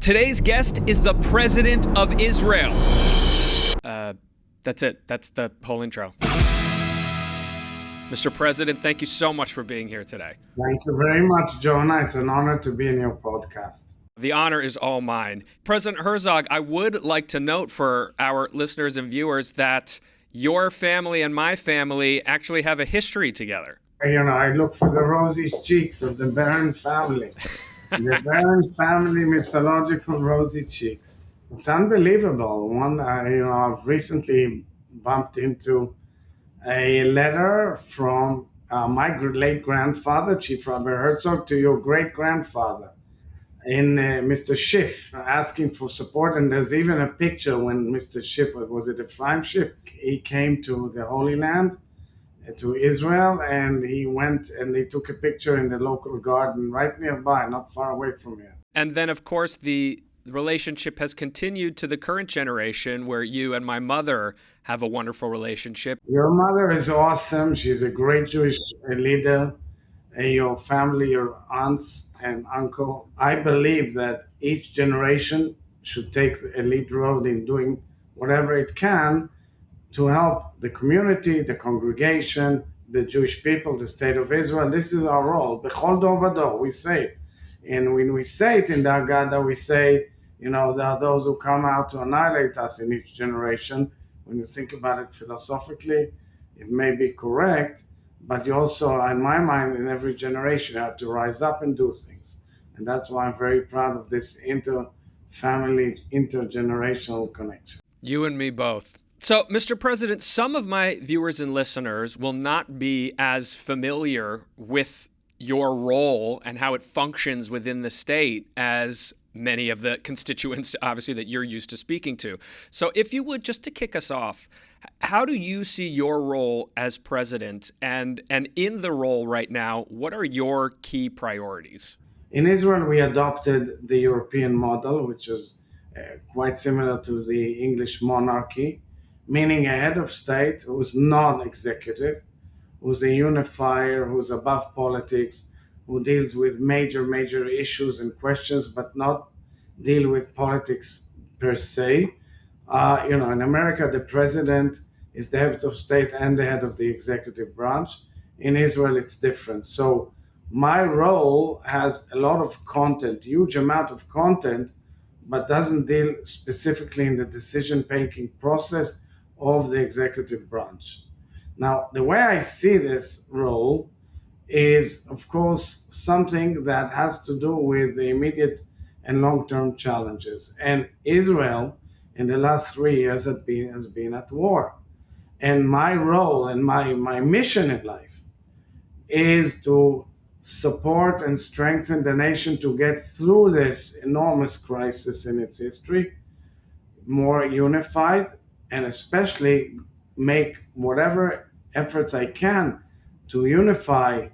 Today's guest is the President of Israel. That's it. That's the whole intro. Mr. President, thank you so much for being here today. Thank you very much, Jonah. It's an honor to be in your podcast. The honor is all mine. President Herzog, I would like to note for our listeners and viewers that your family and my family actually have a history together. I look for the rosy cheeks of the Baron family. The Baron family mythological rosy cheeks. It's unbelievable. I've recently bumped into a letter from my late grandfather, Chief Rabbi Herzog, to your great grandfather, in Mr. Schiff, asking for support. And there's even a picture when Mr. Schiff, was it Ephraim Schiff? He came to the Holy Land, to Israel, and he went and they took a picture in the local garden right nearby, not far away from here. And then, of course, the relationship has continued to the current generation where you and my mother have a wonderful relationship. Your mother is awesome. She's a great Jewish leader. Your family, your aunts and uncle. I believe that each generation should take a lead role in doing whatever it can to help the community, the congregation, the Jewish people, the state of Israel. This is our role. Bechol dor vador, we say it. And when we say it in the Haggadah, we say, there are those who come out to annihilate us in each generation. When you think about it philosophically, it may be correct, but you also, in my mind, in every generation, you have to rise up and do things. And that's why I'm very proud of this inter-family, intergenerational connection. You and me both. So, Mr. President, some of my viewers and listeners will not be as familiar with your role and how it functions within the state as many of the constituents, obviously, that you're used to speaking to. So if you would, just to kick us off, how do you see your role as president? And in the role right now, what are your key priorities? In Israel, we adopted the European model, which is quite similar to the English monarchy, meaning a head of state who's non-executive, who's a unifier, who's above politics, who deals with major issues and questions, but not deal with politics per se. In America, the president is the head of state and the head of the executive branch. In Israel, it's different. So my role has a lot of content, huge amount of content, but doesn't deal specifically in the decision-making process of the executive branch. Now, the way I see this role is, of course, something that has to do with the immediate and long-term challenges. And Israel, in the last 3 years, has been at war. And my role and my mission in life is to support and strengthen the nation to get through this enormous crisis in its history, more unified, and especially make whatever efforts I can to unify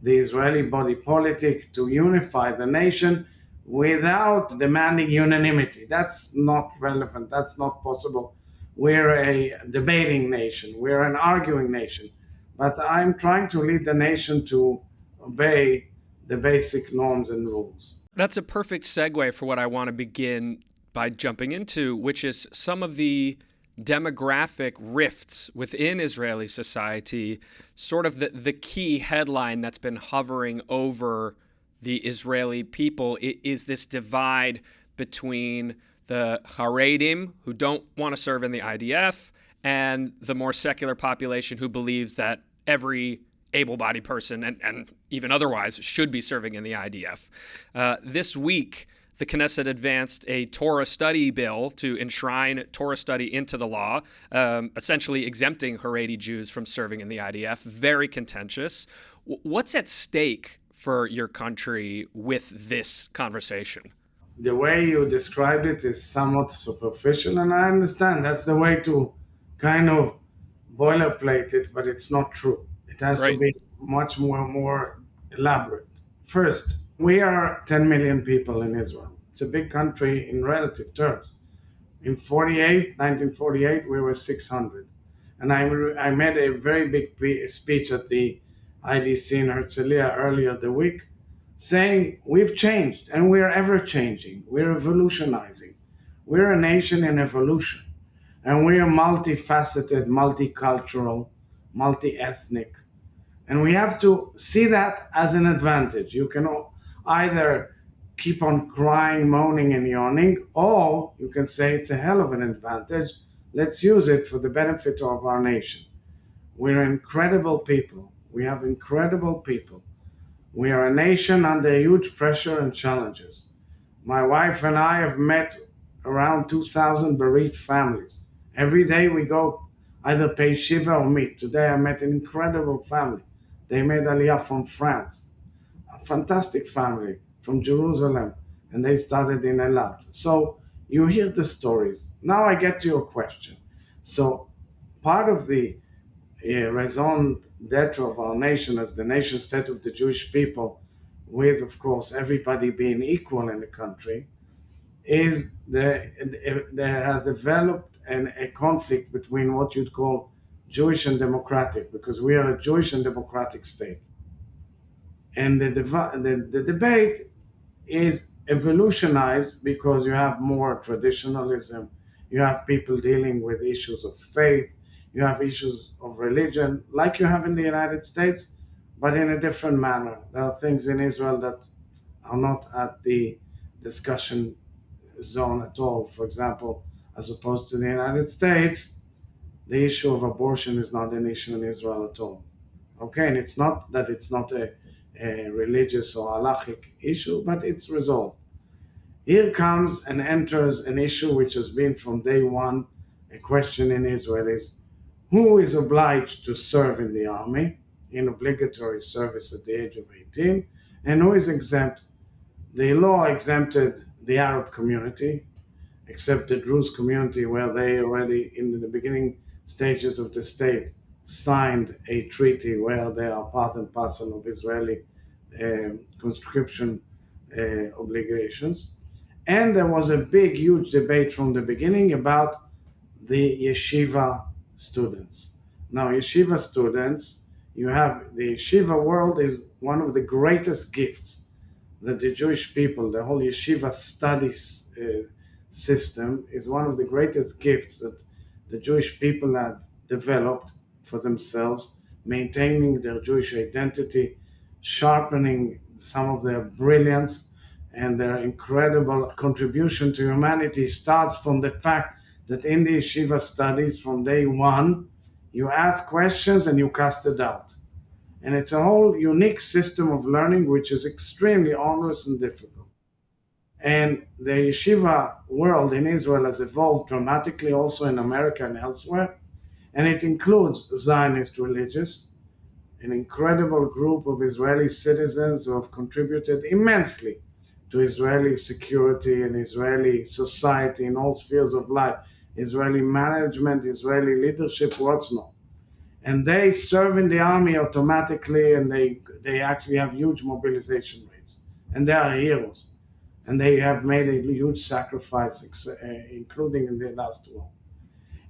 the Israeli body politic, to unify the nation without demanding unanimity. That's not relevant. That's not possible. We're a debating nation. We're an arguing nation. But I'm trying to lead the nation to obey the basic norms and rules. That's a perfect segue for what I want to begin by jumping into, which is some of the demographic rifts within Israeli society, sort of the key headline that's been hovering over the Israeli people is this divide between the Haredim, who don't want to serve in the IDF, and the more secular population who believes that every able-bodied person, and even otherwise, should be serving in the IDF. This week, the Knesset advanced a Torah study bill to enshrine Torah study into the law, essentially exempting Haredi Jews from serving in the IDF. Very contentious. What's at stake for your country with this conversation? The way you described it is somewhat superficial, and I understand that's the way to kind of boilerplate it, but it's not true. It has to be much more elaborate. First, we are 10 million people in Israel. It's a big country in relative terms. In 1948, we were 600. And I made a very big speech at the IDC in Herzliya earlier the week, saying we've changed and we're ever changing, we're evolutionizing, we're a nation in evolution, and we are multifaceted, multicultural, multi-ethnic, and we have to see that as an advantage. You can either keep on crying, moaning, and yawning, or you can say it's a hell of an advantage. Let's use it for the benefit of our nation. We're incredible people. We have incredible people. We are a nation under huge pressure and challenges. My wife and I have met around 2,000 bereaved families. Every day we go either pay shiva or meet. Today I met an incredible family. They made Aliyah from France, a fantastic family from Jerusalem, and they started in Eilat. So you hear the stories. Now I get to your question. So part of the raison d'etre of our nation as the nation state of the Jewish people, with of course everybody being equal in the country, is there has developed a conflict between what you'd call Jewish and democratic, because we are a Jewish and democratic state. And the debate is evolutionized because you have more traditionalism, you have people dealing with issues of faith, you have issues of religion, like you have in the United States, but in a different manner. There are things in Israel that are not at the discussion zone at all. For example, as opposed to the United States, the issue of abortion is not an issue in Israel at all. Okay, and it's not that it's not a religious or halachic issue, but it's resolved. Here comes and enters an issue which has been from day one a question in Israel is who is obliged to serve in the army in obligatory service at the age of 18 and who is exempt. The law exempted the Arab community, except the Druze community, where they already, in the beginning stages of the state, signed a treaty where they are part and parcel of Israeli conscription obligations. And there was a big, huge debate from the beginning about the yeshiva students. Now, yeshiva students, you have the yeshiva world is one of the greatest gifts that the Jewish people, the whole yeshiva studies system is one of the greatest gifts that the Jewish people have developed for themselves, maintaining their Jewish identity, sharpening some of their brilliance, and their incredible contribution to humanity starts from the fact that in the yeshiva studies from day one, you ask questions and you cast it out. And it's a whole unique system of learning which is extremely onerous and difficult. And the yeshiva world in Israel has evolved dramatically also in America and elsewhere. And it includes Zionist religious, an incredible group of Israeli citizens who have contributed immensely to Israeli security and Israeli society in all spheres of life, Israeli management, Israeli leadership, what's not. And they serve in the army automatically, and they actually have huge mobilization rates. And they are heroes. And they have made a huge sacrifice, including in the last war.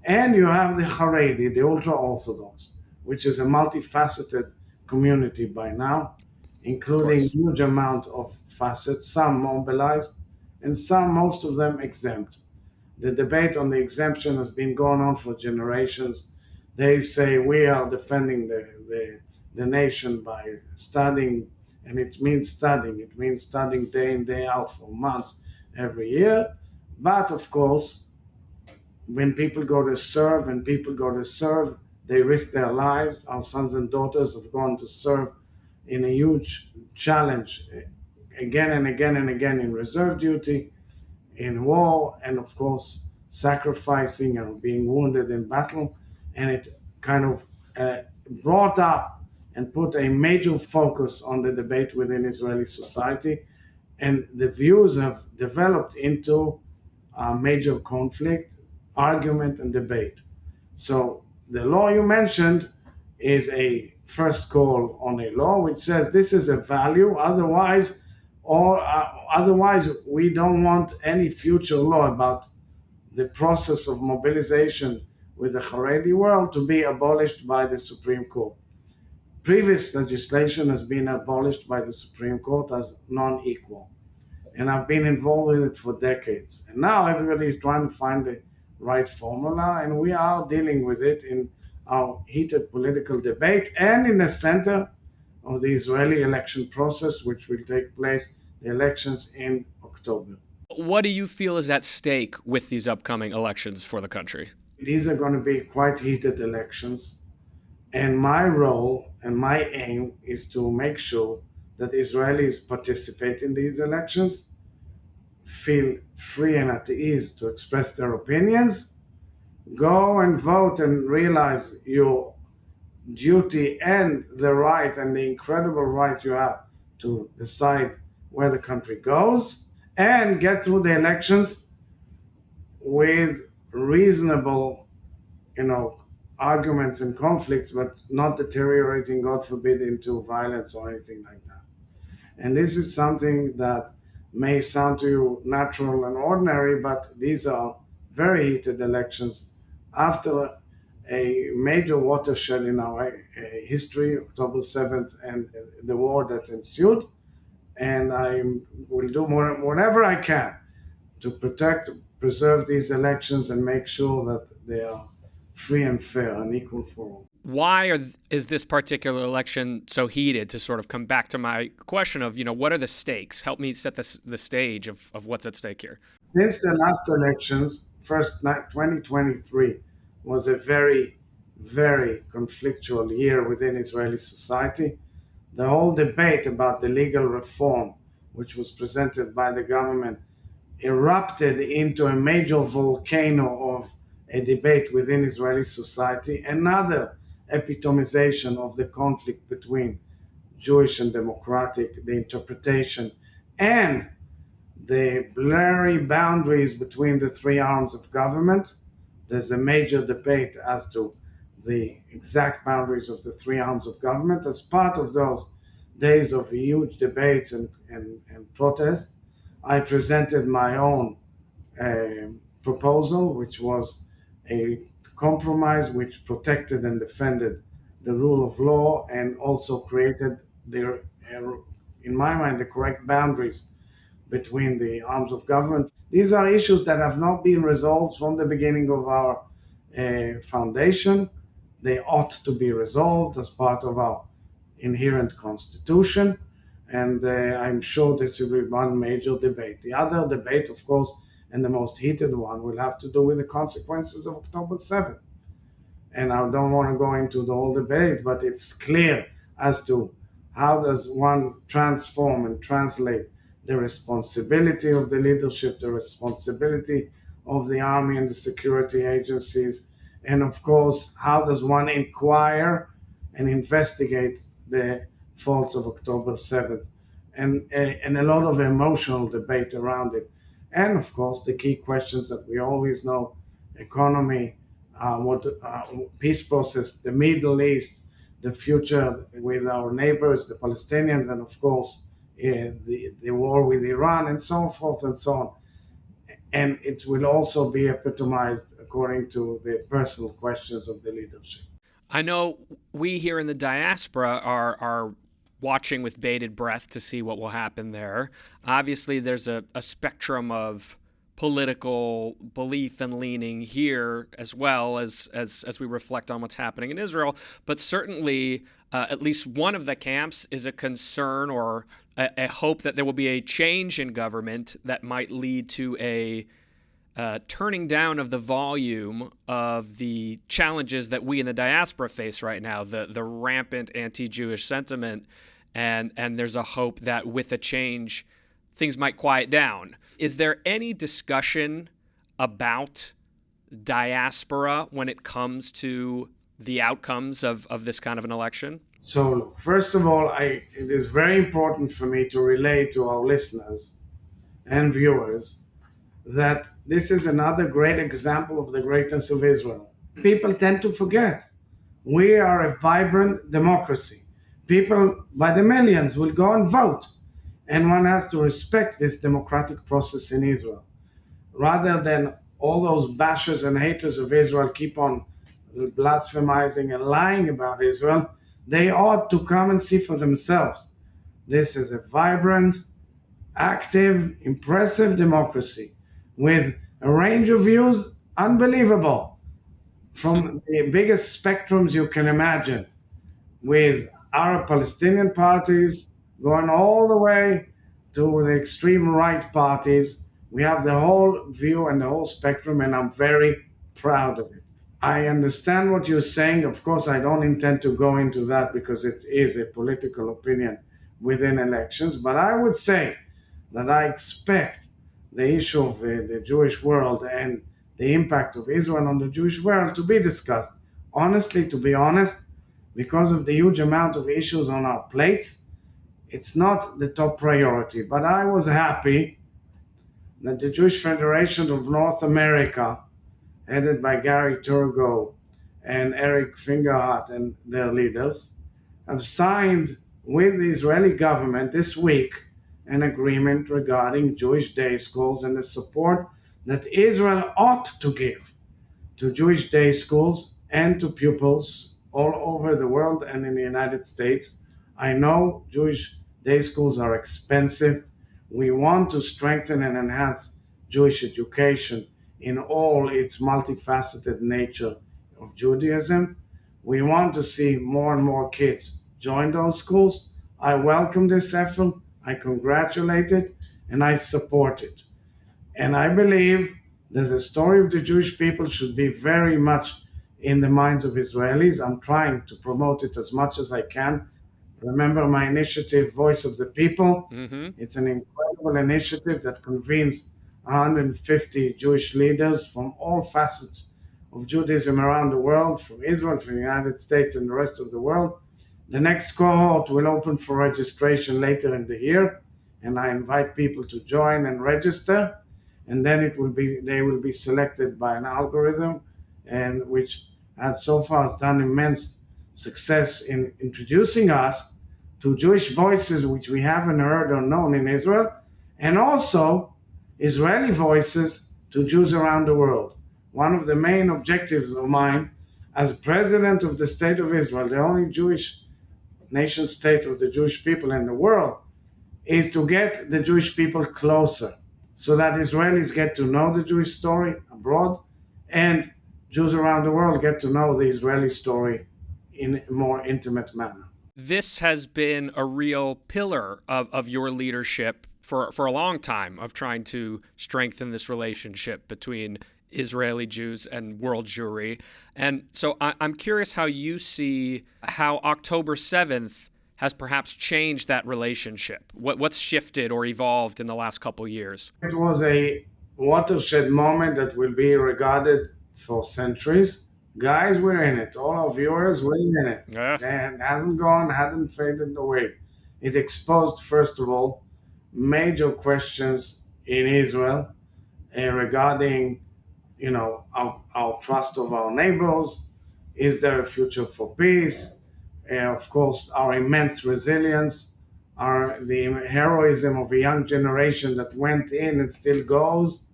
And you have the Haredi, the ultra-Orthodox, which is a multifaceted community by now, including huge amount of facets, some mobilized, and some, most of them exempt. The debate on the exemption has been going on for generations. They say we are defending the nation by studying, and it means studying day in, day out for months every year. But of course, when people go to serve they risk their lives. Our sons and daughters have gone to serve in a huge challenge again and again and again in reserve duty, in war, and of course sacrificing and being wounded in battle. And it kind of brought up and put a major focus on the debate within Israeli society. And the views have developed into a major conflict, argument, and debate. So the law you mentioned is a first call on a law which says this is a value, otherwise we don't want any future law about the process of mobilization with the Haredi world to be abolished by the Supreme Court. previous legislation has been abolished by the Supreme Court as non-equal. And I've been involved in it for decades. And now everybody is trying to find the right formula, and we are dealing with it in our heated political debate and in the center of the Israeli election process, which will take place, the elections in October. What do you feel is at stake with these upcoming elections for the country? These are going to be quite heated elections. And my role and my aim is to make sure that Israelis participate in these elections, feel free and at ease to express their opinions, go and vote and realize your duty and the right and the incredible right you have to decide where the country goes, and get through the elections with reasonable, arguments and conflicts, but not deteriorating, God forbid, into violence or anything like that. And this is something that may sound to you natural and ordinary, but these are very heated elections after a major watershed in our history, October 7th, and the war that ensued. And I will do whatever I can to preserve these elections and make sure that they are free and fair and equal for all. Why is this particular election so heated? To sort of come back to my question of, what are the stakes? Help me set the stage of what's at stake here. Since the last elections, first 2023 was a very, very conflictual year within Israeli society. The whole debate about the legal reform, which was presented by the government, erupted into a major volcano of a debate within Israeli society, another epitomization of the conflict between Jewish and democratic, the interpretation, and the blurry boundaries between the three arms of government. There's a major debate as to the exact boundaries of the three arms of government. As part of those days of huge debates and protests, I presented my own proposal, which was a compromise which protected and defended the rule of law and also created, in my mind, the correct boundaries between the arms of government. These are issues that have not been resolved from the beginning of our foundation. They ought to be resolved as part of our inherent constitution. And I'm sure this will be one major debate. The other debate, of course, and the most heated one, will have to do with the consequences of October 7th. And I don't want to go into the whole debate, but it's clear as to how does one transform and translate the responsibility of the leadership, the responsibility of the army and the security agencies, and of course, how does one inquire and investigate the faults of October 7th, and a lot of emotional debate around it. And of course, the key questions that we always know: economy, peace process, the Middle East, the future with our neighbors, the Palestinians, and of course, the war with Iran, and so forth and so on. And it will also be epitomized according to the personal questions of the leadership. I know we here in the diaspora are watching with bated breath to see what will happen there. Obviously, there's a spectrum of political belief and leaning here, as well as we reflect on what's happening in Israel. But certainly, at least one of the camps is a concern or a hope that there will be a change in government that might lead to a turning down of the volume of the challenges that we in the diaspora face right now, the rampant anti-Jewish sentiment, and there's a hope that with a change, things might quiet down. Is there any discussion about diaspora when it comes to the outcomes of this kind of an election? So, look, first of all, it is very important for me to relay to our listeners and viewers that this is another great example of the greatness of Israel. People tend to forget. We are a vibrant democracy. People by the millions will go and vote. And one has to respect this democratic process in Israel. Rather than all those bashers and haters of Israel keep on blasphemizing and lying about Israel, They ought to come and see for themselves. This is a vibrant, active, impressive democracy with a range of views unbelievable from the biggest spectrums you can imagine, with Arab Palestinian parties going all the way to the extreme right parties. We have the whole view and the whole spectrum, and I'm very proud of it. I understand what you're saying. Of course, I don't intend to go into that because it is a political opinion within elections. But I would say that I expect the issue of the Jewish world and the impact of Israel on the Jewish world to be discussed. Honestly, to be honest, because of the huge amount of issues on our plates, it's not the top priority. But I was happy that the Jewish Federation of North America, headed by Gary Turgo and Eric Fingerhut and their leaders, have signed with the Israeli government this week an agreement regarding Jewish day schools and the support that Israel ought to give to Jewish day schools and to pupils all over the world and in the United States. I know Jewish day schools are expensive. We want to strengthen and enhance Jewish education in all its multifaceted nature of Judaism. We want to see more and more kids join those schools. I welcome this effort, I congratulate it, and I support it. And I believe that the story of the Jewish people should be very much in the minds of Israelis. I'm trying to promote it as much as I can. Remember my initiative, Voice of the People. Mm-hmm. It's an incredible initiative that convenes 150 Jewish leaders from all facets of Judaism around the world, from Israel, from the United States, and the rest of the world. The next cohort will open for registration later in the year, and I invite people to join and register. And then they will be selected by an algorithm, and which has so far has done immense success in introducing us to Jewish voices which we haven't heard or known in Israel, and also Israeli voices to Jews around the world. One of the main objectives of mine as president of the State of Israel, the only Jewish nation state of the Jewish people in the world, is to get the Jewish people closer so that Israelis get to know the Jewish story abroad and Jews around the world get to know the Israeli story in a more intimate manner. This has been a real pillar of your leadership for a long time, of trying to strengthen this relationship between Israeli Jews and world Jewry. And so I'm curious how you see how October 7th has perhaps changed that relationship. What's shifted or evolved in the last couple years? It was a watershed moment that will be regarded for centuries. Guys, we're in it. All our viewers, we're in it. Yeah. It hasn't gone, hadn't faded away. It exposed, first of all, major questions in Israel regarding, our trust of our neighbors. Is there a future for peace? Of course, our immense resilience, the heroism of a young generation that went in and still goes.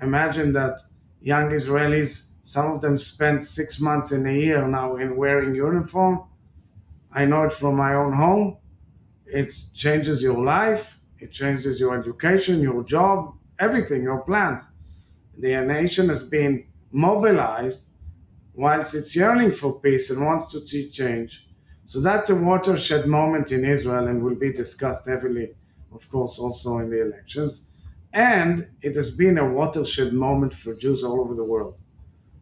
Imagine that young Israelis, some of them spend 6 months in a year now in wearing uniform. I know it from my own home. It changes your life. It changes your education, your job, everything, your plans. The nation has been mobilized whilst it's yearning for peace and wants to see change. So that's a watershed moment in Israel and will be discussed heavily, of course, also in the elections. And it has been a watershed moment for Jews all over the world.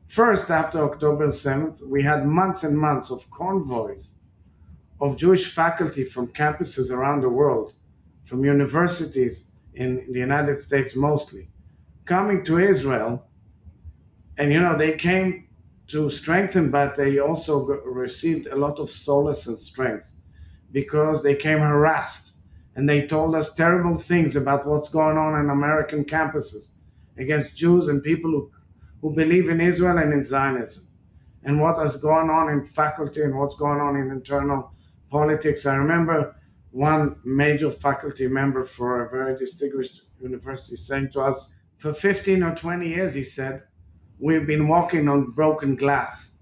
First, after October 7th, we had months and months of convoys of Jewish faculty from campuses around the world, from universities in the United States mostly, coming to Israel. And, they came to strengthen, but they also received a lot of solace and strength because they came harassed and they told us terrible things about what's going on in American campuses against Jews and people who believe in Israel and in Zionism, and what is going on in faculty and what's going on in internal politics. I remember one major faculty member for a very distinguished university saying to us, for 15 or 20 years, he said, we've been walking on broken glass,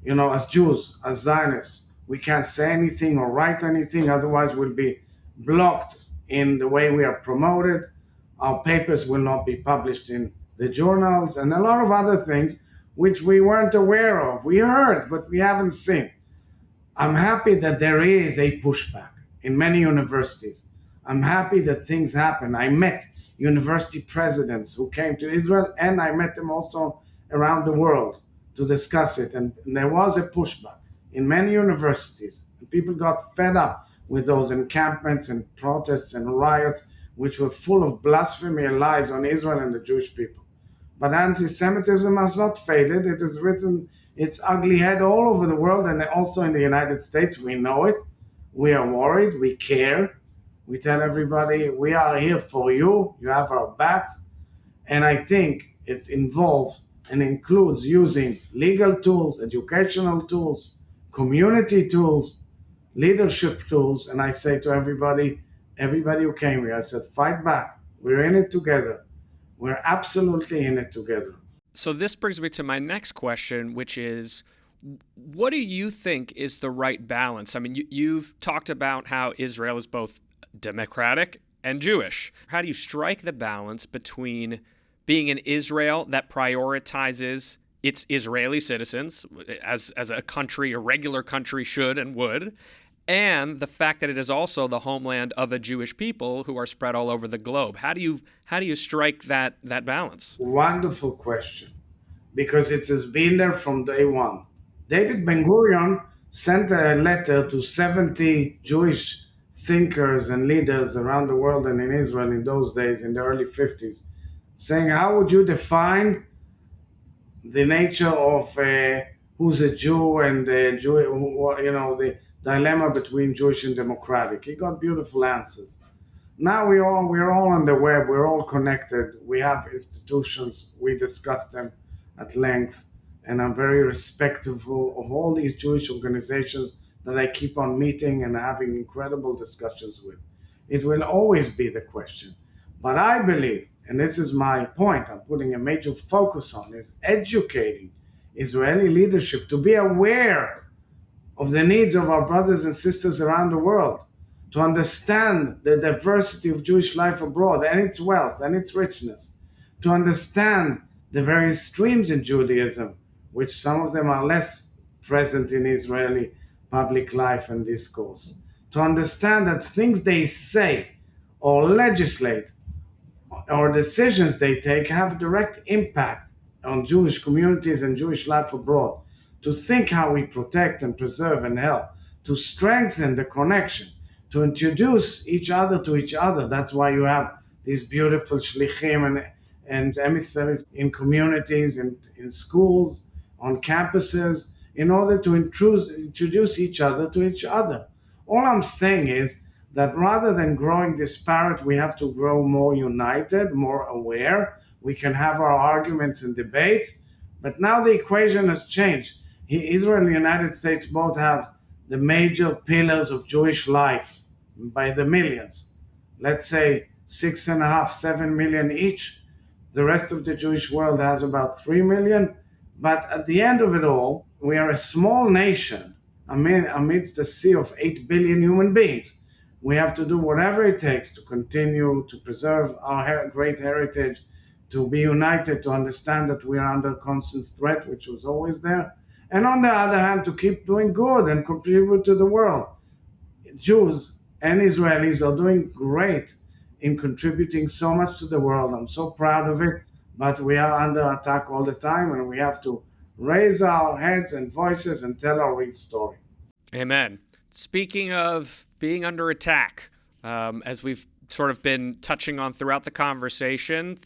as Jews, as Zionists. We can't say anything or write anything, otherwise, we'll be blocked in the way we are promoted. Our papers will not be published in the journals, and a lot of other things which we weren't aware of. We heard, but we haven't seen. I'm happy that there is a pushback in many universities. I'm happy that things happen. I met university presidents who came to Israel, and I met them also around the world to discuss it. And there was a pushback in many universities. People got fed up with those encampments and protests and riots, which were full of blasphemy and lies on Israel and the Jewish people. But anti-Semitism has not faded. It has written its ugly head all over the world and also in the United States. We know it. We are worried. We care. We tell everybody, we are here for you. You have our backs. And I think it involves and includes using legal tools, educational tools, community tools, leadership tools. And I say to everybody who came here, I said, fight back. We're in it together. We're absolutely in it together. So this brings me to my next question, which is, what do you think is the right balance? I mean, you've talked about how Israel is both democratic and Jewish. How do you strike the balance between being an Israel that prioritizes its Israeli citizens as a country, a regular country should and would, and the fact that it is also the homeland of a Jewish people who are spread all over the globe? How do you strike that balance? Wonderful question, because it has been there from day one. David Ben-Gurion sent a letter to 70 Jewish thinkers and leaders around the world and in Israel in those days, in the early 50s, saying, how would you define the nature of who's a Jew and the dilemma between Jewish and democratic? He got beautiful answers. Now we're all on the web. We're all connected. We have institutions. We discuss them at length, and I'm very respectful of all these Jewish organizations that I keep on meeting and having incredible discussions with. It will always be the question. But I believe, and this is my point I'm putting a major focus on, is educating Israeli leadership to be aware of the needs of our brothers and sisters around the world, to understand the diversity of Jewish life abroad and its wealth and its richness, to understand the various streams in Judaism, which some of them are less present in Israeli public life and discourse, to understand that things they say or legislate or decisions they take have direct impact on Jewish communities and Jewish life abroad, to think how we protect and preserve and help, to strengthen the connection, to introduce each other to each other. That's why you have these beautiful shlichim and emissaries in communities, in schools, on campuses, in order to introduce each other to each other. All I'm saying is that rather than growing disparate, we have to grow more united, more aware. We can have our arguments and debates, but now the equation has changed. Israel and the United States both have the major pillars of Jewish life by the millions. Let's say 6.5, 7 million each. The rest of the Jewish world has about 3 million. But at the end of it all, we are a small nation amidst a sea of 8 billion human beings. We have to do whatever it takes to continue to preserve our great heritage, to be united, to understand that we are under constant threat, which was always there. And on the other hand, to keep doing good and contribute to the world. Jews and Israelis are doing great in contributing so much to the world. I'm so proud of it, but we are under attack all the time, and we have to raise our heads and voices and tell our real story. Amen. Speaking of being under attack, as we've sort of been touching on throughout the conversation,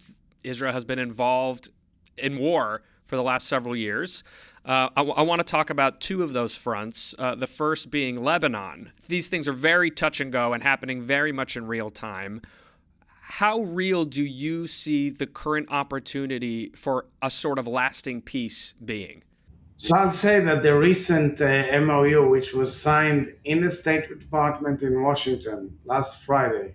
Israel has been involved in war for the last several years. I want to talk about two of those fronts, the first being Lebanon. These things are very touch and go and happening very much in real time. How real do you see the current opportunity for a sort of lasting peace being? So I'll say that the recent MOU, which was signed in the State Department in Washington last Friday,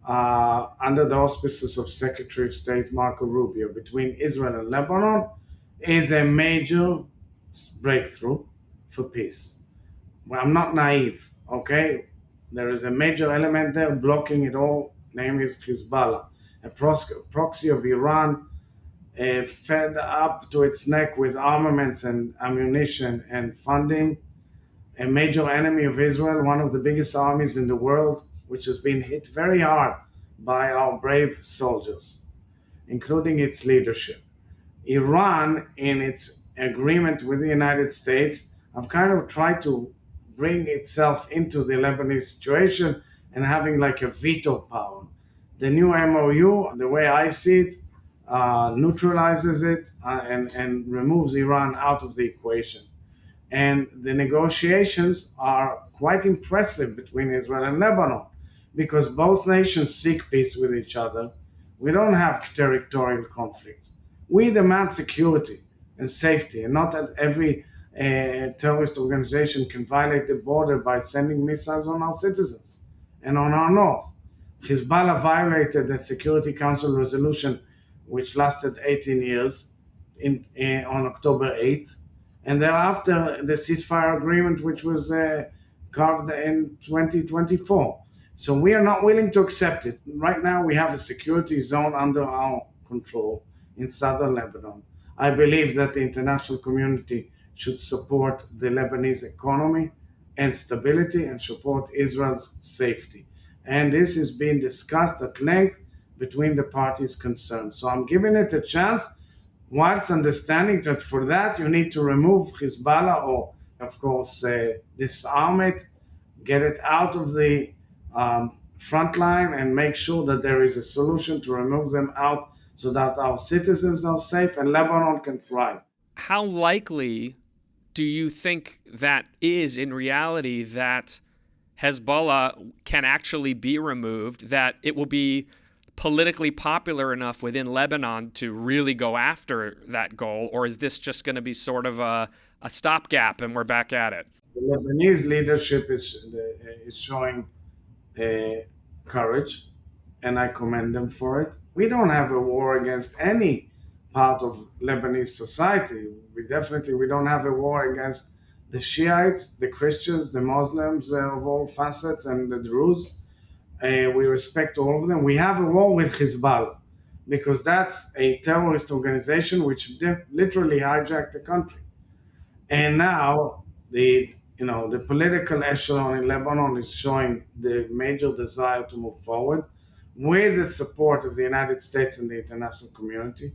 under the auspices of Secretary of State Marco Rubio, between Israel and Lebanon, is a major breakthrough for peace. Well, I'm not naive, okay? There is a major element there blocking it all, namely Hezbollah, a proxy of Iran, fed up to its neck with armaments and ammunition and funding, a major enemy of Israel, one of the biggest armies in the world, which has been hit very hard by our brave soldiers, including its leadership. Iran, in its agreement with the United States, have kind of tried to bring itself into the Lebanese situation and having like a veto power. The new MOU, the way I see it, neutralizes it and removes Iran out of the equation. And the negotiations are quite impressive between Israel and Lebanon because both nations seek peace with each other. We don't have territorial conflicts. We demand security and safety, and not that every terrorist organization can violate the border by sending missiles on our citizens and on our north. Hezbollah violated the Security Council resolution, which lasted 18 years, on October 8th, and thereafter the ceasefire agreement, which was carved in 2024. So we are not willing to accept it. Right now, we have a security zone under our control in southern Lebanon. I believe that the international community should support the Lebanese economy and stability and support Israel's safety. And this is being discussed at length between the parties concerned. So I'm giving it a chance, whilst understanding that for that you need to remove Hezbollah or, of course, disarm it, get it out of the front line, and make sure that there is a solution to remove them out so that our citizens are safe and Lebanon can thrive. How likely do you think that is in reality that Hezbollah can actually be removed, that it will be politically popular enough within Lebanon to really go after that goal? Or is this just going to be sort of a stopgap and we're back at it? The Lebanese leadership is showing courage, and I commend them for it. We don't have a war against any part of Lebanese society. We don't have a war against the Shiites, the Christians, the Muslims of all facets, and the Druze. We respect all of them. We have a war with Hezbollah because that's a terrorist organization which literally hijacked the country. And now the political echelon in Lebanon is showing the major desire to move forward with the support of the United States and the international community.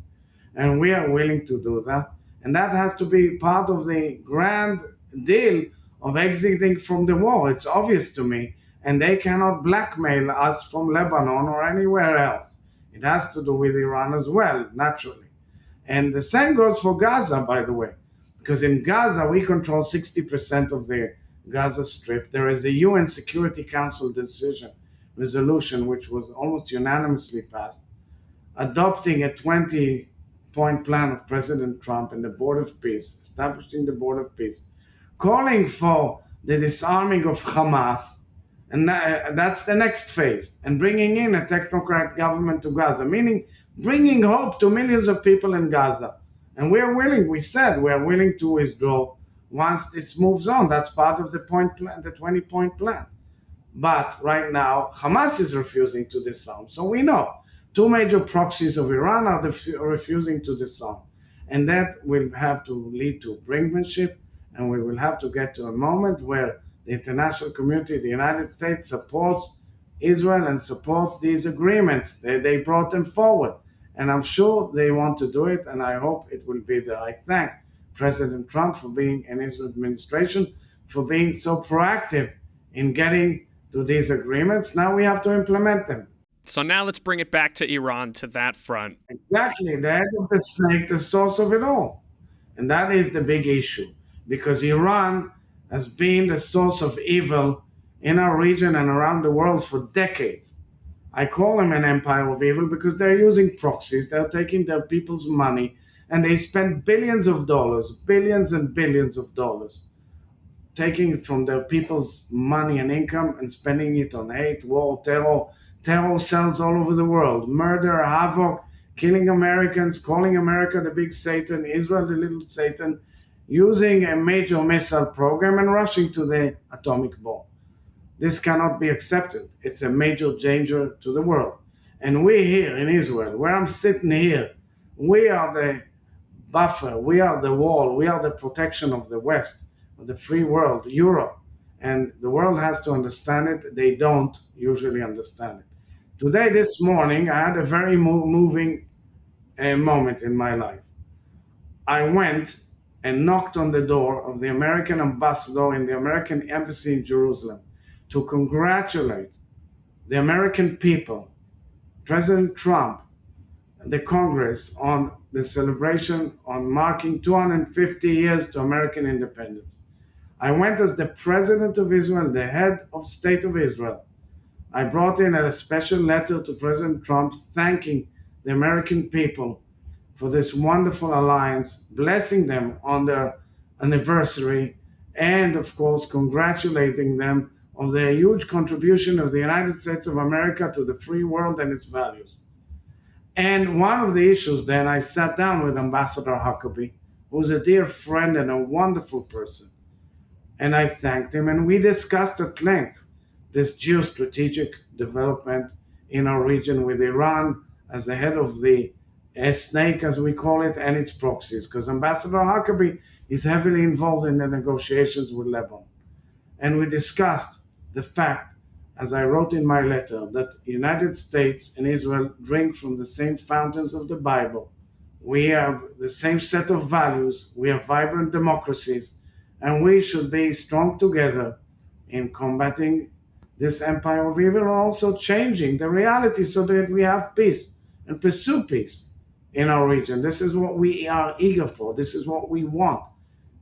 And we are willing to do that. And that has to be part of the grand deal of exiting from the war. It's obvious to me. And they cannot blackmail us from Lebanon or anywhere else. It has to do with Iran as well, naturally. And the same goes for Gaza, by the way. Because in Gaza, we control 60% of the Gaza Strip. There is a UN Security Council resolution, which was almost unanimously passed, adopting a 20-point plan of President Trump and the Board of Peace, establishing the Board of Peace, calling for the disarming of Hamas, and that's the next phase, and bringing in a technocrat government to Gaza, meaning bringing hope to millions of people in Gaza. And we are willing to withdraw once this moves on. That's part of the 20-point plan. But right now, Hamas is refusing to disarm. So we know two major proxies of Iran are refusing to disarm. And that will have to lead to brinkmanship, and we will have to get to a moment where the international community, the United States, supports Israel and supports these agreements. They brought them forward. And I'm sure they want to do it, and I hope it will be there. I thank President Trump and his administration for being so proactive in getting to these agreements. Now we have to implement them. So now let's bring it back to Iran, to that front. Exactly, the head of the snake, the source of it all. And that is the big issue, because Iran has been the source of evil in our region and around the world for decades. I call them an empire of evil because they're using proxies, they're taking their people's money, and they spend billions and billions of dollars, taking it from their people's money and income and spending it on hate, war, terror cells all over the world, murder, havoc, killing Americans, calling America the big Satan, Israel the little Satan, using a major missile program and rushing to the atomic bomb. This cannot be accepted. It's a major danger to the world. And we here in Israel, where I'm sitting here, we are the buffer, we are the wall, we are the protection of the West, of the free world, Europe. And the world has to understand it. They don't usually understand it. Today, this morning, I had a very moving moment in my life. I went and knocked on the door of the American ambassador in the American embassy in Jerusalem to congratulate the American people, President Trump, and the Congress on the celebration on marking 250 years to American independence. I went as the President of Israel, the head of state of Israel. I brought in a special letter to President Trump thanking the American people for this wonderful alliance, blessing them on their anniversary, and of course, congratulating them on their huge contribution of the United States of America to the free world and its values. And one of the issues then, I sat down with Ambassador Huckabee, who's a dear friend and a wonderful person. And I thanked him, and we discussed at length this geostrategic development in our region with Iran as the head of the snake, as we call it, and its proxies, because Ambassador Huckabee is heavily involved in the negotiations with Lebanon. And we discussed the fact, as I wrote in my letter, that the United States and Israel drink from the same fountains of the Bible. We have the same set of values. We are vibrant democracies, and we should be strong together in combating this empire of evil and also changing the reality so that we have peace and pursue peace in our region. This is what we are eager for. This is what we want.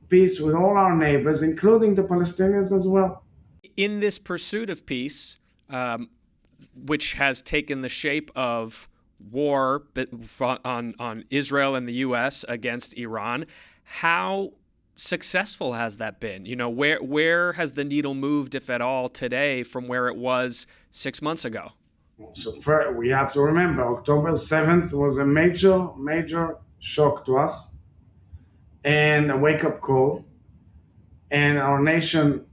Peace with all our neighbors, including the Palestinians as well. In this pursuit of peace, which has taken the shape of war on Israel and the U.S. against Iran, how successful has that been? You know, where has the needle moved, if at all, today from where it was 6 months ago? So first, we have to remember, October 7th was a major shock to us and a wake-up call. And our nation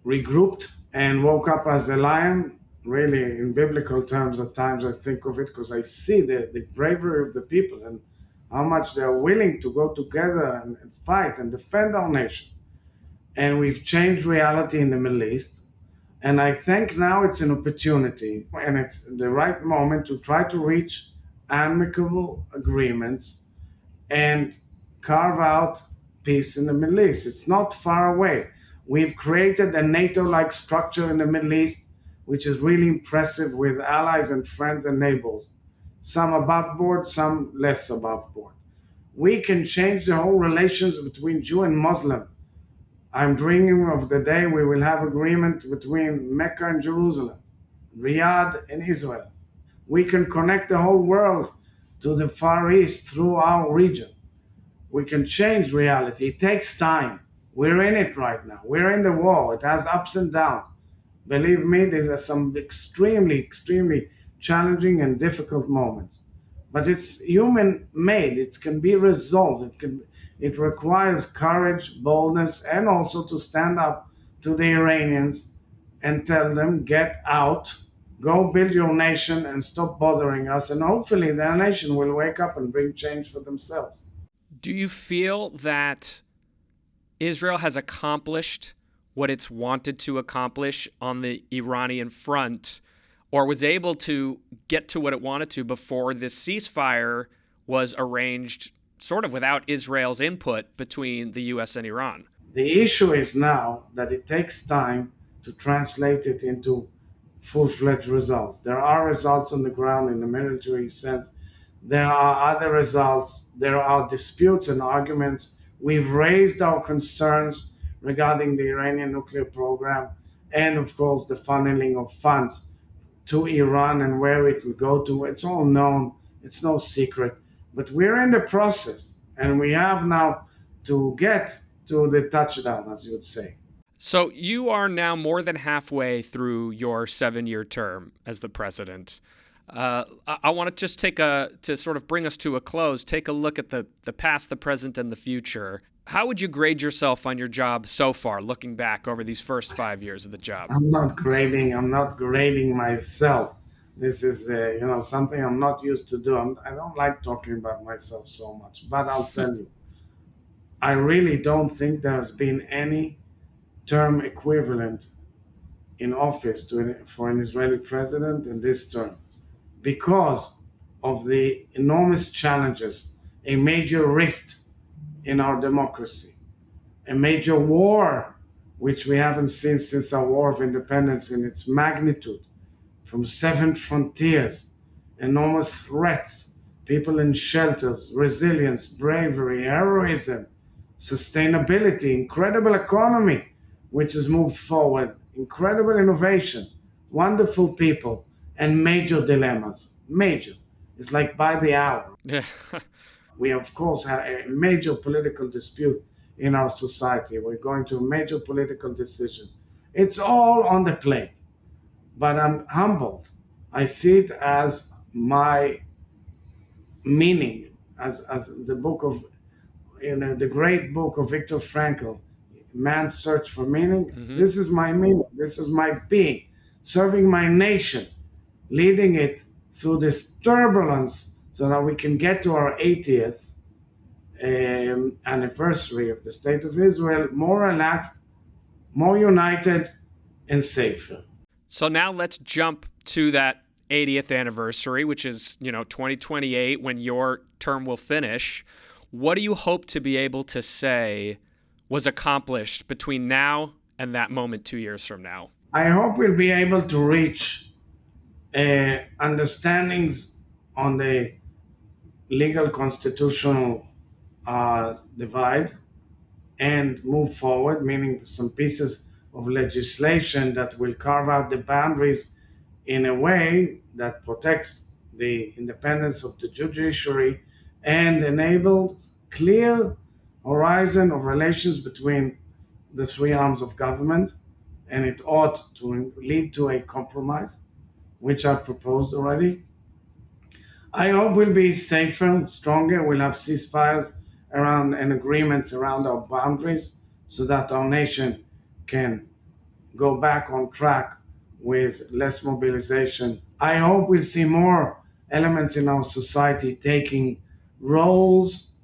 regrouped and woke up as a lion. Really, in biblical terms, at times I think of it because I see the bravery of the people and how much they're willing to go together and fight and defend our nation. And we've changed reality in the Middle East. And I think now it's an opportunity and it's the right moment to try to reach amicable agreements and carve out peace in the Middle East. It's not far away. We've created a NATO-like structure in the Middle East, which is really impressive with allies and friends and neighbors. Some above board, some less above board. We can change the whole relations between Jew and Muslim. I'm dreaming of the day we will have agreement between Mecca and Jerusalem, Riyadh and Israel. We can connect the whole world to the Far East through our region. We can change reality. It takes time. We're in it right now. We're in the war. It has ups and downs. Believe me, there's some extremely challenging and difficult moments. But it's human made. It can be resolved. It requires courage, boldness, and also to stand up to the Iranians and tell them, get out, go build your nation and stop bothering us. And hopefully their nation will wake up and bring change for themselves. Do you feel that Israel has accomplished what it's wanted to accomplish on the Iranian front, or was able to get to what it wanted to before this ceasefire was arranged sort of without Israel's input between the U.S. and Iran? The issue is now that it takes time to translate it into full-fledged results. There are results on the ground in the military sense. There are other results. There are disputes and arguments. We've raised our concerns regarding the Iranian nuclear program and, of course, the funneling of funds to Iran and where it will go to. It's all known. It's no secret. But we're in the process, and we have now to get to the touchdown, as you would say. So you are now more than halfway through your 7-year term as the president. I want to just to sort of bring us to a close, take a look at the past, the present, and the future. How would you grade yourself on your job so far, looking back over these first 5 years of the job? I'm not grading myself. This is, something I'm not used to do. I don't like talking about myself so much, but I'll tell you, I really don't think there has been any term equivalent in office for an Israeli president in this term because of the enormous challenges, a major rift in our democracy, a major war, which we haven't seen since our War of Independence in its magnitude, from 7 frontiers, enormous threats, people in shelters, resilience, bravery, heroism, sustainability, incredible economy, which has moved forward, incredible innovation, wonderful people, and major dilemmas. Major. It's like by the hour. Yeah. We, of course, have a major political dispute in our society. We're going to major political decisions. It's all on the plate. But I'm humbled. I see it as my meaning, as the book of, the great book of Viktor Frankl, Man's Search for Meaning. Mm-hmm. This is my meaning. This is my being, serving my nation, leading it through this turbulence so that we can get to our 80th anniversary of the State of Israel more relaxed, more united, and safer. So now let's jump to that 80th anniversary, which is, 2028 when your term will finish. What do you hope to be able to say was accomplished between now and that moment 2 years from now? I hope we'll be able to reach understandings on the legal constitutional divide and move forward, meaning some pieces of legislation that will carve out the boundaries in a way that protects the independence of the judiciary and enable clear horizon of relations between the three arms of government. And it ought to lead to a compromise, which I've proposed already. I hope we'll be safer, stronger. We'll have ceasefires around and agreements around our boundaries so that our nation can go back on track with less mobilization. I hope we'll see more elements in our society taking roles,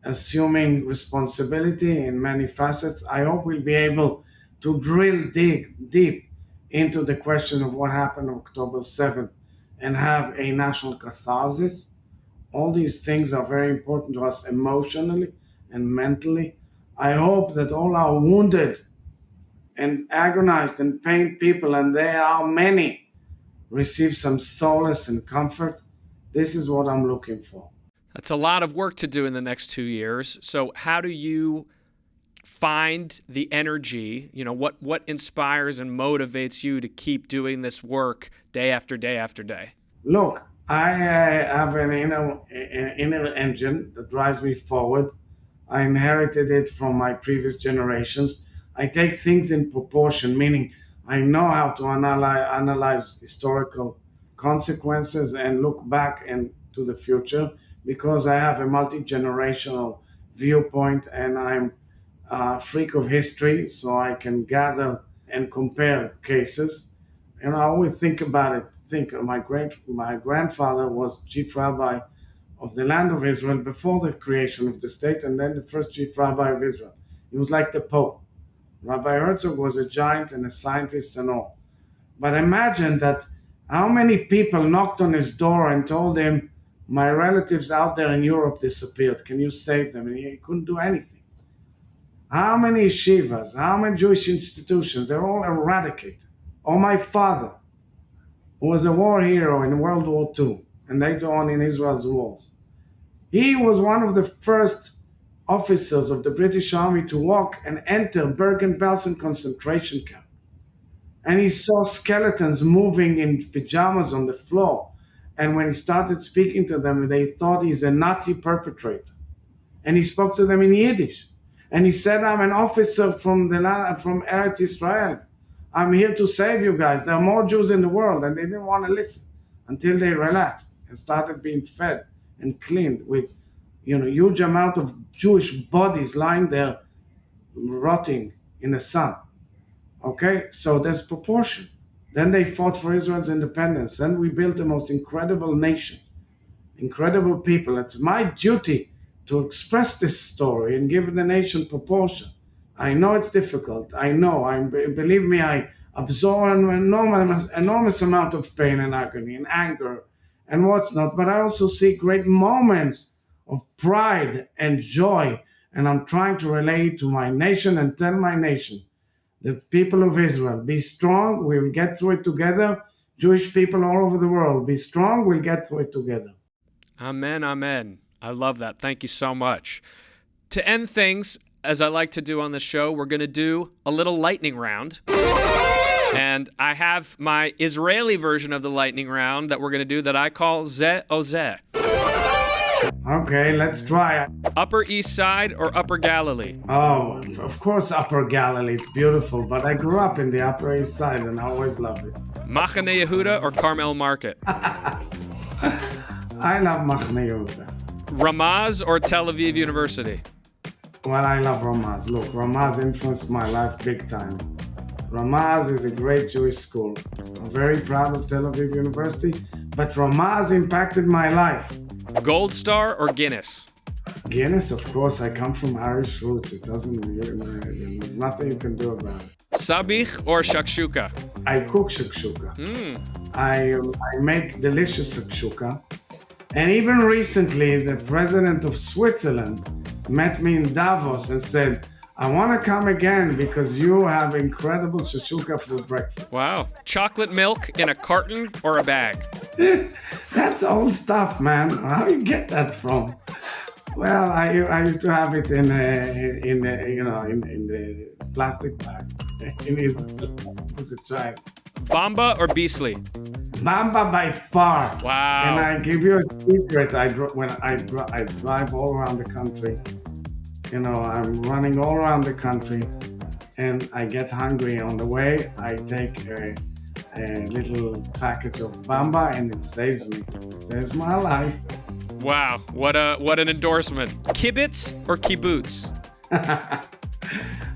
assuming responsibility in many facets. I hope we'll be able to dig deep into the question of what happened on October 7th and have a national catharsis. All these things are very important to us emotionally and mentally. I hope that all our wounded and agonized and pained people, and there are many, receive some solace and comfort. This is what I'm looking for. That's a lot of work to do in the next 2 years. So how do you find the energy? What inspires and motivates you to keep doing this work day after day after day? Look, I have an inner engine that drives me forward. I inherited it from my previous generations. I take things in proportion, meaning I know how to analyze historical consequences and look back into the future because I have a multi-generational viewpoint and I'm a freak of history, so I can gather and compare cases. And I always think about it. My grandfather was chief rabbi of the land of Israel before the creation of the state, and then the first chief rabbi of Israel. He was like the Pope. Rabbi Herzog was a giant and a scientist and all. But imagine that how many people knocked on his door and told him, my relatives out there in Europe disappeared. Can you save them? And he couldn't do anything. How many yeshivas, how many Jewish institutions, they're all eradicated. Or my father, who was a war hero in World War II and later on in Israel's wars. He was one of the first officers of the British Army to walk and enter Bergen-Belsen concentration camp. And he saw skeletons moving in pajamas on the floor. And when he started speaking to them, they thought he's a Nazi perpetrator. And he spoke to them in Yiddish. And he said, I'm an officer from Eretz Israel. I'm here to save you guys. There are more Jews in the world. And they didn't want to listen until they relaxed and started being fed and cleaned with, huge amount of Jewish bodies lying there rotting in the sun. Okay, so there's proportion. Then they fought for Israel's independence. Then we built the most incredible nation, incredible people. It's my duty to express this story and give the nation proportion. I know it's difficult. I know. Believe me, I absorb an enormous amount of pain and agony and anger and what's not. But I also see great moments of pride and joy. And I'm trying to relate to my nation and tell my nation, the people of Israel, be strong. We'll get through it together. Jewish people all over the world, be strong. We'll get through it together. Amen, amen. I love that. Thank you so much. To end things, as I like to do on the show, we're going to do a little lightning round. And I have my Israeli version of the lightning round that we're going to do that I call Zeh o Zeh. Okay, let's try it. Upper East Side or Upper Galilee? Oh, of course, Upper Galilee. It's beautiful, but I grew up in the Upper East Side and I always loved it. Machane Yehuda or Carmel Market? I love Machane Yehuda. Ramaz or Tel Aviv University? Well, I love Ramaz. Look, Ramaz influenced my life big time. Ramaz is a great Jewish school. I'm very proud of Tel Aviv University, but Ramaz impacted my life. Gold Star or Guinness? Guinness, of course. I come from Irish roots. It doesn't really matter. There's nothing you can do about it. Sabich or shakshuka? I cook shakshuka. I make delicious shakshuka. And even recently, the president of Switzerland met me in Davos and said, I want to come again because you have incredible shakshuka for breakfast. Wow. Chocolate milk in a carton or a bag? That's old stuff, man. How do you get that from? Well, I used to have it in the plastic bag in Israel as a child. Bamba or Beasley? Bamba by far. Wow. And I give you a secret. When I drive all around the country, I'm running all around the country, and I get hungry on the way. I take a little package of Bamba, and it saves me. It saves my life. What an endorsement. Kibbutz or kibbutz?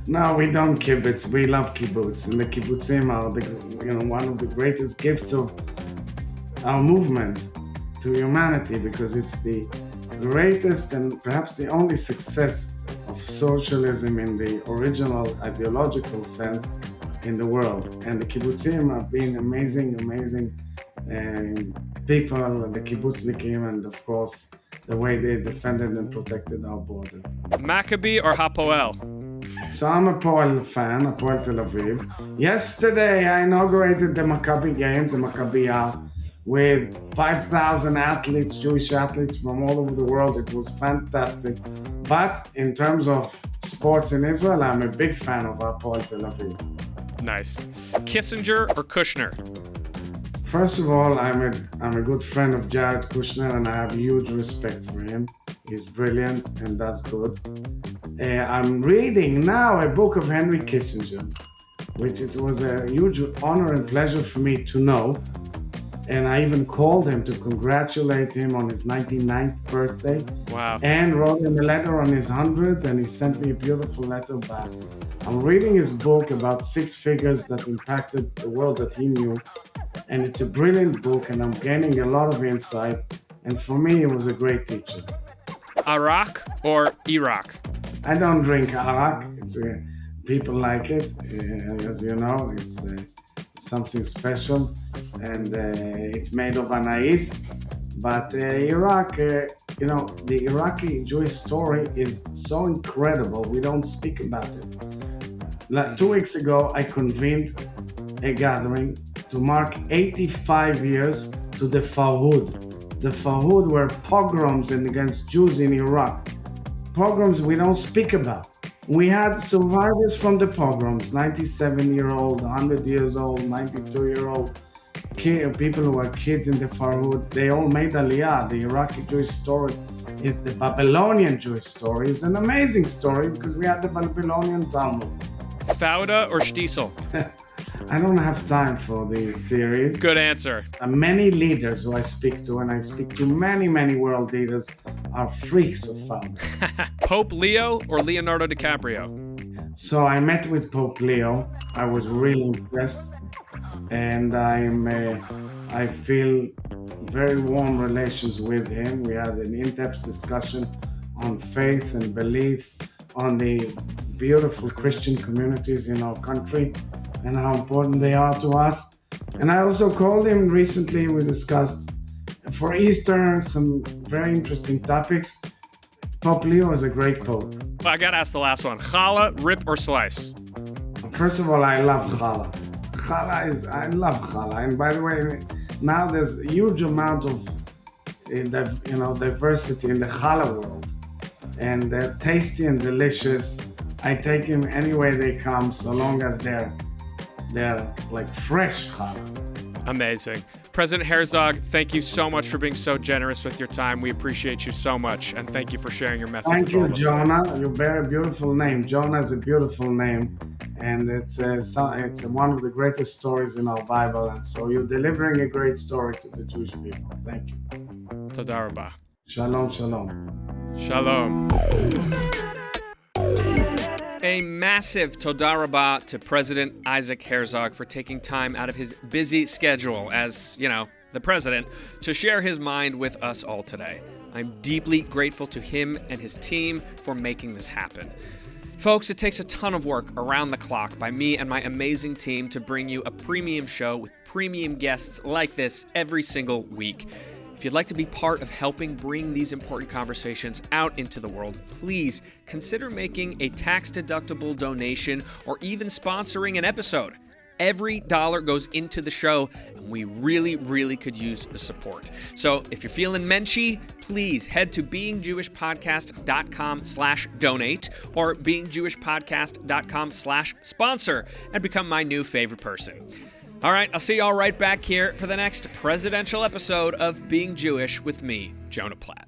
No, we don't kibbutz. We love kibbutz, and the kibbutzim are one of the greatest gifts of our movement to humanity, because it's the greatest and perhaps the only success of socialism in the original ideological sense in the world. And the kibbutzim have been amazing people, the kibbutznikim, and of course the way they defended and protected our borders. Maccabi or Hapoel? So I'm a Poel fan, Hapoel Tel Aviv. Yesterday I inaugurated the Maccabi games, the Maccabiya, with 5,000 athletes, Jewish athletes from all over the world. It was fantastic. But in terms of sports in Israel, I'm a big fan of Hapoel Tel Aviv. Nice. Kissinger or Kushner? First of all, I'm a good friend of Jared Kushner, and I have huge respect for him. He's brilliant and does good. I'm reading now a book of Henry Kissinger, which it was a huge honor and pleasure for me to know. And I even called him to congratulate him on his 99th birthday. Wow. And wrote him a letter on his 100th, and he sent me a beautiful letter back. I'm reading his book about 6 figures that impacted the world that he knew. And it's a brilliant book, and I'm gaining a lot of insight. And for me, he was a great teacher. Arak or Iraq? I don't drink arak. People like it. As you know, it's something special. And it's made of anais. But Iraq, the Iraqi Jewish story is so incredible. We don't speak about it. 2 weeks ago, I convened a gathering to mark 85 years to the Farhud. The Farhud were pogroms against Jews in Iraq. Pogroms we don't speak about. We had survivors from the pogroms, 97-year-old, 100 years old, 92-year-old, people who were kids in the Farhud. They all made Aliyah. The Iraqi Jewish story is the Babylonian Jewish story. It's an amazing story because we had the Babylonian Talmud. Fauda or Stiesel? I don't have time for these series. Good answer. Many leaders who I speak to, and I speak to many, many world leaders, are freaks of fun. Pope Leo or Leonardo DiCaprio? So I met with Pope Leo. I was really impressed, and I feel very warm relations with him. We had an in-depth discussion on faith and belief, on the beautiful Christian communities in our country and how important they are to us. And I also called him recently. We discussed for Easter some very interesting topics. Pope Leo is a great pope. I gotta ask the last one. Challah, rip or slice? First of all, I love challah. I love challah. And by the way, now there's a huge amount of diversity in the challah world. And they're tasty and delicious. I take them any way they come, so long as they're like fresh challah. Amazing. President Herzog, thank you so much for being so generous with your time. We appreciate you so much, and thank you for sharing your message. Thank you, Jonah. Your very beautiful name. Jonah is a beautiful name, and it's one of the greatest stories in our Bible. And so you're delivering a great story to the Jewish people. Thank you. Toda rabah. Shalom, shalom. Shalom. A massive toda rabah to President Isaac Herzog for taking time out of his busy schedule as, the president, to share his mind with us all today. I'm deeply grateful to him and his team for making this happen. Folks, it takes a ton of work around the clock by me and my amazing team to bring you a premium show with premium guests like this every single week. If you'd like to be part of helping bring these important conversations out into the world, please consider making a tax-deductible donation or even sponsoring an episode. Every dollar goes into the show, and we really, really could use the support. So if you're feeling menschy, please head to beingjewishpodcast.com/donate or beingjewishpodcast.com/sponsor and become my new favorite person. All right, I'll see y'all right back here for the next presidential episode of Being Jewish with me, Jonah Platt.